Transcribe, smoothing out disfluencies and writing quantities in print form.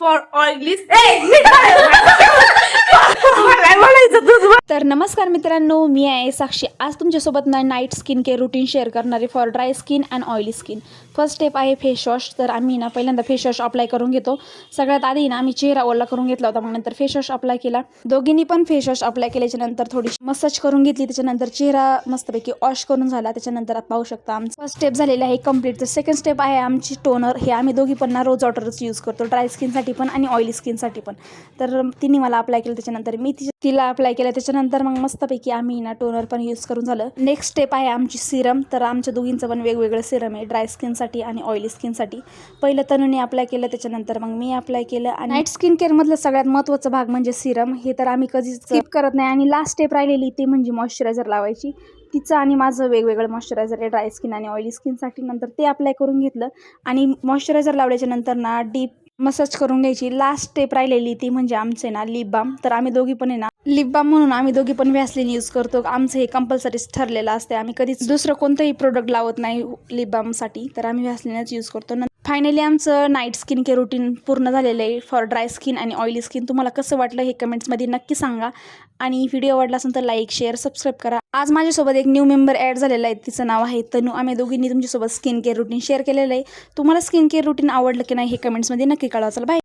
For oily तर नमस्कार मित्रांनो, मी आहे साक्षी. आज तुमच्यासोबत night skin care routine share करणारे for dry skin and oily skin. First step आहे फेस वॉश. तर आम्ही पहिल्यांदा फेस वॉश अप्लाय करून घेतो. सगळ्यात आधी आम्ही चेहरा ओला करून घेतला होता, मग नंतर फेस वॉश अप्लाय केला. दोघींनी पण फेस वॉश अप्लाय केल्याच्या नंतर थोडीशी मसाज करून घेतली. त्याच्यानंतर चेहरा मस्तपैकी वॉश करून झाला. त्याच्यानंतर आप पाहू शकता आमचं फर्स्ट स्टेप झालेला आहे कंप्लीट. तर सेकंड स्टेप आहे आमची टोनर. हे आम्ही दोघी पण रोज वॉटरच यूज करतो, ड्राय स्किनसाठी पण आणि ऑइली स्किनसाठी पण. तर तिने मला अप्लाय केलं, त्याच्यानंतर मी तिला अप्लाय केलं. त्याच्यानंतर मग मस्तपैकी आम्ही टोनर पण यूज करून झालं. नेक्स्ट स्टेप आहे आमची सिरम. तर आमच्या दोघींचं पण वेगवेगळं सिरम आहे, ड्राय स्किनसाठी आणि ऑइली स्किनसाठी. पहिलं तनुने अप्लाय केलं, त्याच्यानंतर मग मी अप्लाय केलं. आणि नाईट स्किन केअरमधलं सगळ्यात महत्त्वाचा भाग म्हणजे सिरम. हे तर आम्ही कधीच स्किप करत नाही. आणि लास्ट स्टेप राहिलेली ती म्हणजे मॉइश्चरायझर लावायची. तिचं आणि माझं वेगवेगळं मॉइश्चरायझर आहे, ड्राय स्किन आणि ऑइली स्किनसाठी. नंतर ते अप्लाय करून घेतलं आणि मॉइश्चरायझर लावल्याच्या नंतर डीप मसाज करून घ्यायची. लास्ट स्टेप राहिलेली ती म्हणजे आमचे लिप बाम. तर आम्ही दोघी पण लिप बाम म्हणून आम्ही दोघी पण व्हॅसलीन यूज करतो. आमचं हे कंपल्सरीच ठरलेलं असते. आम्ही कधीच दुसरं कोणतंही प्रोडक्ट लावत नाही लिप बामसाठी. तर आम्ही व्हॅसलीनच यूज करतो. फायनली आमचं नाईट स्किन केअर रुटीन पूर्ण झालेलं आहे फॉर ड्राय स्किन आणि ऑइली स्किन. तुम्हाला कसं वाटलं हे कमेंट्समध्ये नक्की सांगा. आणि व्हिडिओ आवडला असेल तर लाईक, शेअर, सबस्क्राईब करा. आज माझ्यासोबत एक न्यू मेंबर ॲड झालेला आहे, तिचं नाव आहे तनू. आम्ही दोघींनी तुमच्यासोबत स्किन केअर रुटीन शेअर केलेलं आहे. तुम्हाला स्किन केअर रुटीन आवडलं की नाही हे कमेंट्समध्ये नक्की कळवा. चला बाय.